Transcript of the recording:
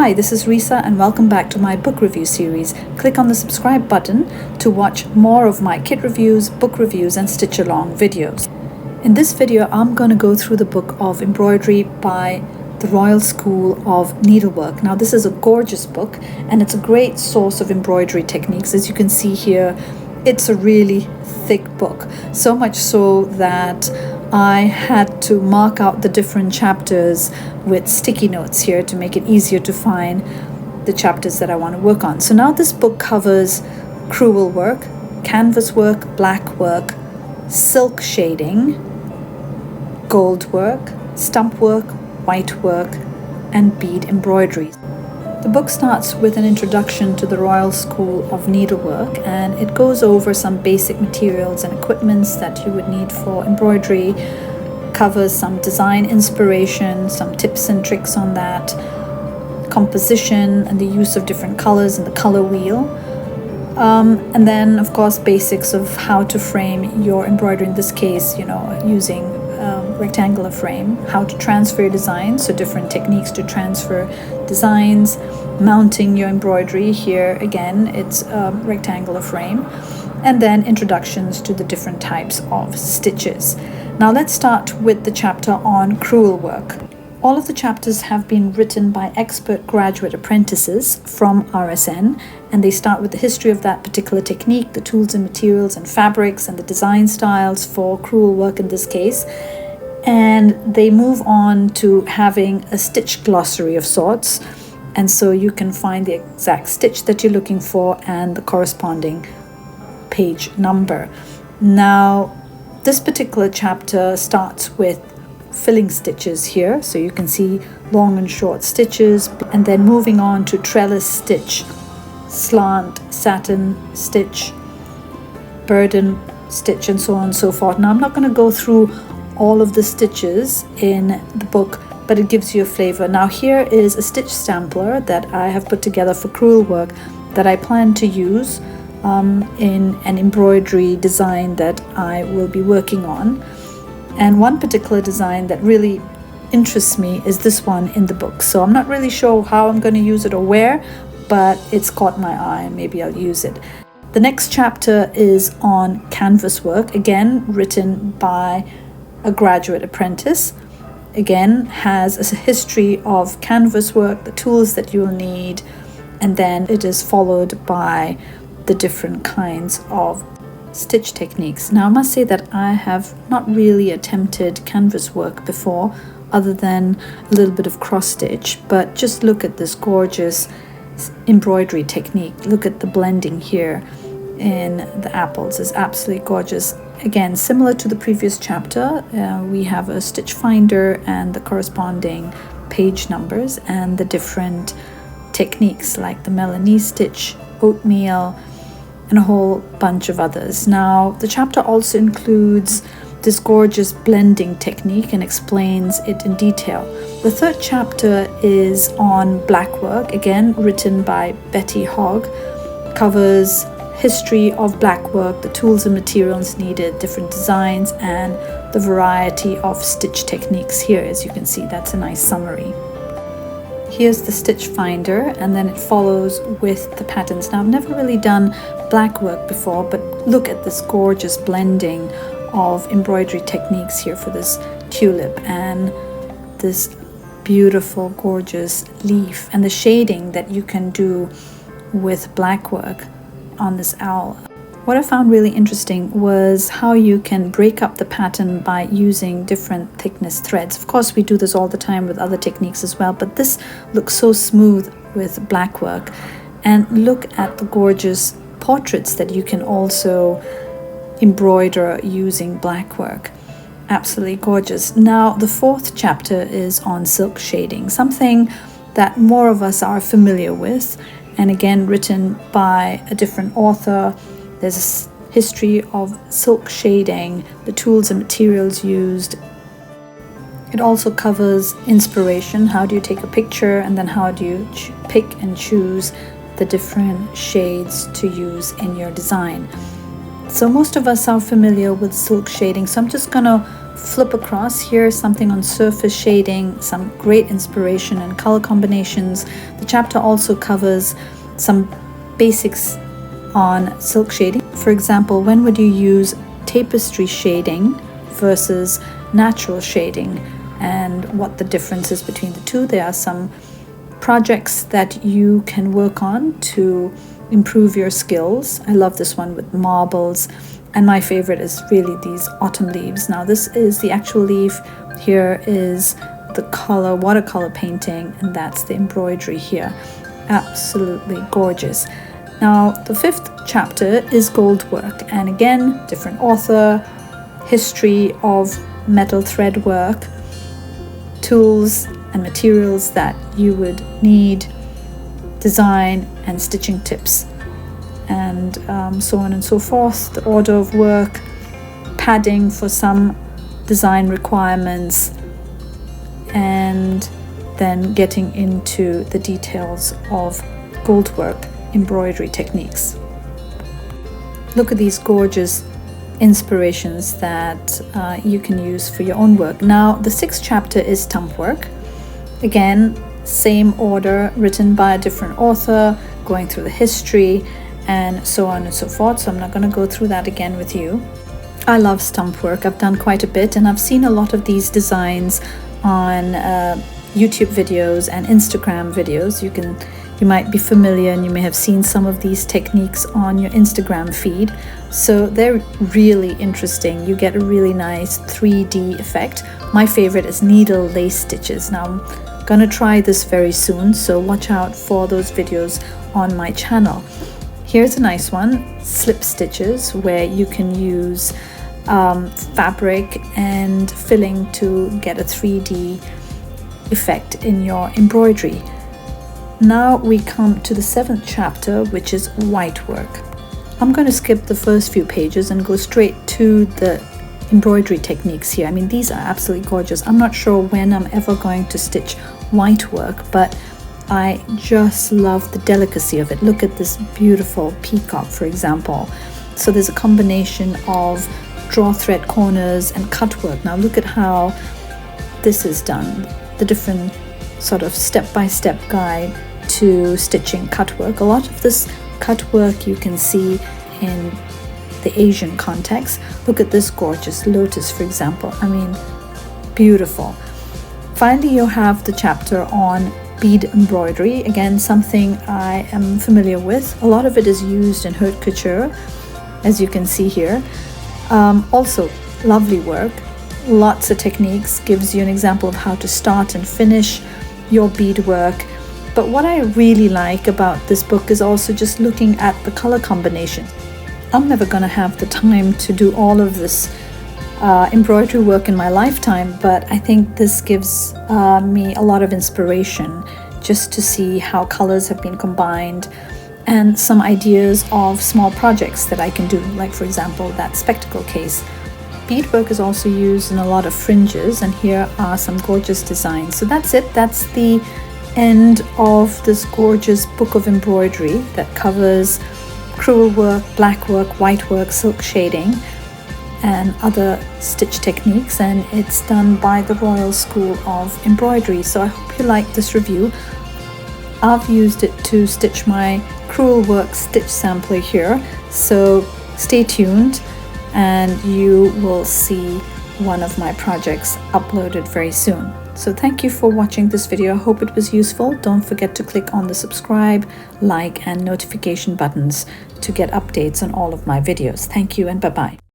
Hi, this is Risa and welcome back to my book review series. Click on the subscribe button to watch more of my kit reviews, book reviews and stitch along videos. In this video, I'm going to go through the book of Embroidery by the Royal School of Needlework. Now this is a gorgeous book and it's a great source of embroidery techniques. As you can see here, it's a really thick book, so much so that I had to mark out the different chapters with sticky notes here to make it easier to find the chapters that I want to work on. So now this book covers crewel work, canvas work, black work, silk shading, gold work, stump work, white work, and bead embroidery. The book starts with an introduction to the Royal School of Needlework, and it goes over some basic materials and equipments that you would need for embroidery, covers some design inspiration, some tips and tricks on that, composition and the use of different colors and the color wheel, and then of course basics of how to frame your embroidery, in this case, using rectangular frame, how to transfer designs, so different techniques to transfer designs, mounting your embroidery. Here again it's a rectangular frame, and then introductions to the different types of stitches. Now let's start with the chapter on crewel work. All of the chapters have been written by expert graduate apprentices from RSN, and they start with the history of that particular technique, the tools and materials and fabrics and the design styles for crewel work in this case. And they move on to having a stitch glossary of sorts, and so you can find the exact stitch that you're looking for and the corresponding page number. Now this particular chapter starts with filling stitches here, so you can see long and short stitches, and then moving on to trellis stitch, slant, satin stitch, burden stitch, and so on and so forth. Now I'm not going to go through all of the stitches in the book, but it gives you a flavor. Now here is a stitch sampler that I have put together for crewel work that I plan to use in an embroidery design that I will be working on. And one particular design that really interests me is this one in the book. So I'm not really sure how I'm going to use it or where, but it's caught my eye and maybe I'll use it. The next chapter is on canvas work, again written by a graduate apprentice. Again has a history of canvas work, the tools that you'll need, and then it is followed by the different kinds of stitch techniques. Now I must say that I have not really attempted canvas work before, other than a little bit of cross stitch, but just look at this gorgeous embroidery technique. Look at the blending here in the apples, is absolutely gorgeous. Again, similar to the previous chapter, we have a stitch finder and the corresponding page numbers and the different techniques like the Milanese stitch, oatmeal, and a whole bunch of others. Now the chapter also includes this gorgeous blending technique and explains it in detail. The third chapter is on blackwork, again written by Betty Hogg, covers history of blackwork, the tools and materials needed, different designs, and the variety of stitch techniques here. As you can see, that's a nice summary. Here's the stitch finder, and then it follows with the patterns. Now I've never really done blackwork before, but look at this gorgeous blending of embroidery techniques here for this tulip and this beautiful gorgeous leaf, and the shading that you can do with blackwork on this owl. What I found really interesting was how you can break up the pattern by using different thickness threads. Of course we do this all the time with other techniques as well, but this looks so smooth with blackwork. And look at the gorgeous portraits that you can also embroider using blackwork. Absolutely gorgeous. Now the fourth chapter is on silk shading, something that more of us are familiar with, and again written by a different author. There's a history of silk shading, the tools and materials used. It also covers inspiration. How do you take a picture, and then how do you pick and choose the different shades to use in your design. So most of us are familiar with silk shading, so I'm just gonna flip across here, something on surface shading, some great inspiration and color combinations. The chapter also covers some basics on silk shading. For example, when would you use tapestry shading versus natural shading, and what the difference is between the two. There are some projects that you can work on to improve your skills. I love this one with marbles, and my favorite is really these autumn leaves. Now this is the actual leaf, here is the color, watercolor painting, and that's the embroidery here. Absolutely gorgeous. Now the fifth chapter is gold work, and again, different author, history of metal thread work, tools and materials that you would need, design and stitching tips, and so on and so forth. The order of work, padding for some design requirements, and then getting into the details of gold work embroidery techniques. Look at these gorgeous inspirations that you can use for your own work. Now the sixth chapter is Stumpwork. Again, same order, written by a different author, going through the history and so on and so forth, so I'm not going to go through that again with you. I love Stumpwork. I've done quite a bit, and I've seen a lot of these designs on YouTube videos and Instagram videos. You might be familiar, and you may have seen some of these techniques on your Instagram feed. So they're really interesting. You get a really nice 3D effect. My favorite is needle lace stitches. Now I'm gonna try this very soon, so watch out for those videos on my channel. Here's a nice one, slip stitches, where you can use fabric and filling to get a 3D effect in your embroidery. Now we come to the seventh chapter, which is white work. I'm going to skip the first few pages and go straight to the embroidery techniques here. I mean, these are absolutely gorgeous. I'm not sure when I'm ever going to stitch white work, but I just love the delicacy of it. Look at this beautiful peacock, for example. So there's a combination of draw thread corners and cutwork. Now look at how this is done, the different sort of step-by-step guide to stitching cutwork. A lot of this cutwork you can see in the Asian context. Look at this gorgeous lotus, for example. I mean, beautiful. Finally, you have the chapter on bead embroidery. Again, something I am familiar with. A lot of it is used in haute couture, as you can see here. Also, lovely work. Lots of techniques, gives you an example of how to start and finish your beadwork. But what I really like about this book is also just looking at the color combinations. I'm never going to have the time to do all of this embroidery work in my lifetime, but I think this gives me a lot of inspiration just to see how colors have been combined, and some ideas of small projects that I can do, like for example that spectacle case. Beadwork is also used in a lot of fringes, and here are some gorgeous designs. So that's it. That's the end of this gorgeous book of embroidery that covers crewel work, blackwork, white work, silk shading, and other stitch techniques, and it's done by the Royal School of Embroidery. So I hope you like this review. I've used it to stitch my crewel work stitch sampler here, so stay tuned and you will see one of my projects uploaded very soon. So thank you for watching this video. I hope it was useful. Don't forget to click on the subscribe, like and notification buttons to get updates on all of my videos. Thank you and bye-bye.